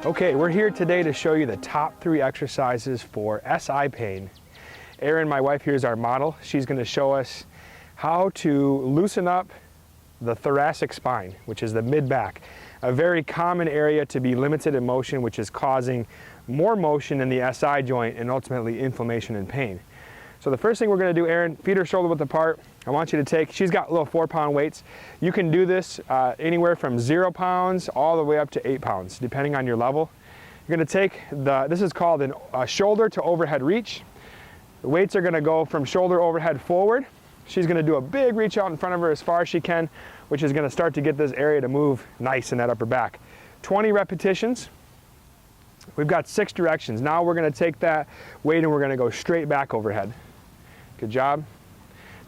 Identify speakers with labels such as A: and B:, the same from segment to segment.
A: Okay, we're here today to show you the top 3 exercises for SI pain. Erin, my wife, here is our model. She's going to show us how to loosen up the thoracic spine, which is the mid-back, a very common area to be limited in motion, which is causing more motion in the SI joint and ultimately inflammation and pain. So the first thing we're going to do, Erin, feet are shoulder width apart. I want you to take, she's got little 4-pound weights. You can do this anywhere from 0 pounds all the way up to 8 pounds, depending on your level. You're going to take this is called a shoulder to overhead reach. The weights are going to go from shoulder overhead forward. She's going to do a big reach out in front of her as far as she can, which is going to start to get this area to move nice in that upper back. 20 repetitions. We've got 6 directions. Now we're going to take that weight and we're going to go straight back overhead. Good job.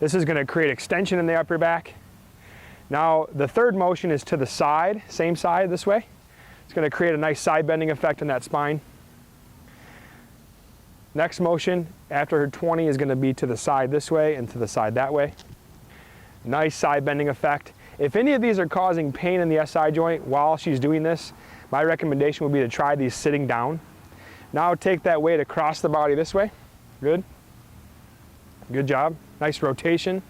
A: This is going to create extension in the upper back. Now the third motion is to the side, same side this way. It's going to create a nice side bending effect in that spine. Next motion after her 20 is going to be to the side this way and to the side that way. Nice side bending effect. If any of these are causing pain in the SI joint while she's doing this, my recommendation would be to try these sitting down. Now take that weight across the body this way. Good. Good job. Nice rotation.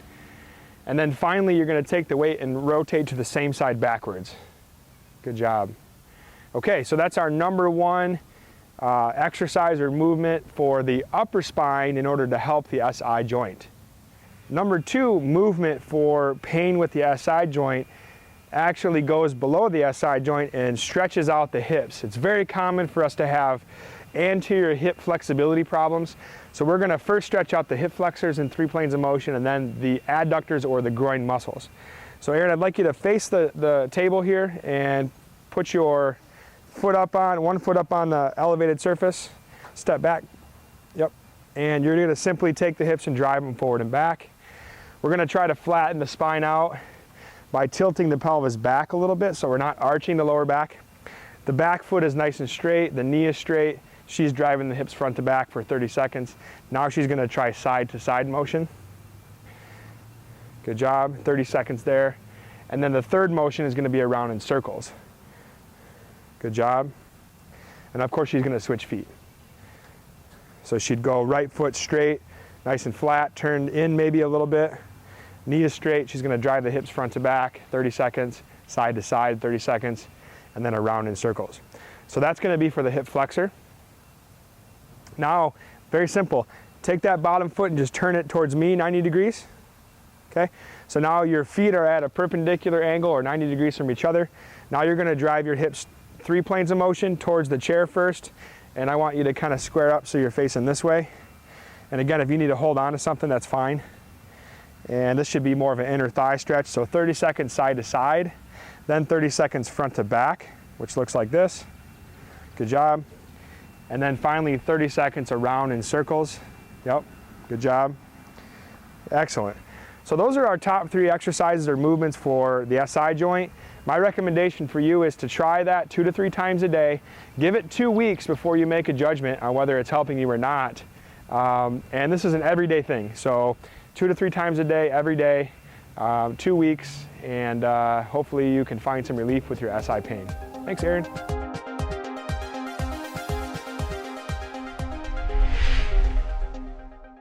A: And then finally, you're going to take the weight and rotate to the same side backwards. Good job. Okay, so that's our number 1 exercise or movement for the upper spine in order to help the SI joint. Number 2 movement for pain with the SI joint actually goes below the SI joint and stretches out the hips. It's very common for us to have anterior hip flexibility problems. So we're going to first stretch out the hip flexors in 3 planes of motion and then the adductors or the groin muscles. So Erin, I'd like you to face the table here and put your one foot up on the elevated surface. Step back. Yep. And you're going to simply take the hips and drive them forward and back. We're going to try to flatten the spine out by tilting the pelvis back a little bit so we're not arching the lower back. The back foot is nice and straight, the knee is straight. She's driving the hips front to back for 30 seconds. Now she's going to try side to side motion. Good job, 30 seconds there. And then the third motion is going to be around in circles. Good job. And of course she's going to switch feet. So she'd go right foot straight, nice and flat, turned in maybe a little bit. Knee is straight, she's going to drive the hips front to back, 30 seconds, side to side, 30 seconds, and then around in circles. So that's going to be for the hip flexor. Now, very simple. Take that bottom foot and just turn it towards me 90 degrees. Okay? So now your feet are at a perpendicular angle or 90 degrees from each other. Now you're going to drive your hips 3 planes of motion towards the chair first. And I want you to kind of square up so you're facing this way. And again, if you need to hold on to something, that's fine. And this should be more of an inner thigh stretch. So 30 seconds side to side, then 30 seconds front to back, which looks like this. Good job. And then finally 30 seconds around in circles. Yep, good job. Excellent. So those are our top 3 exercises or movements for the SI joint. My recommendation for you is to try that 2 to 3 times a day. Give it 2 weeks before you make a judgment on whether it's helping you or not. And this is an everyday thing. So 2 to 3 times a day, every day, 2 weeks, and hopefully you can find some relief with your SI pain. Thanks, Erin.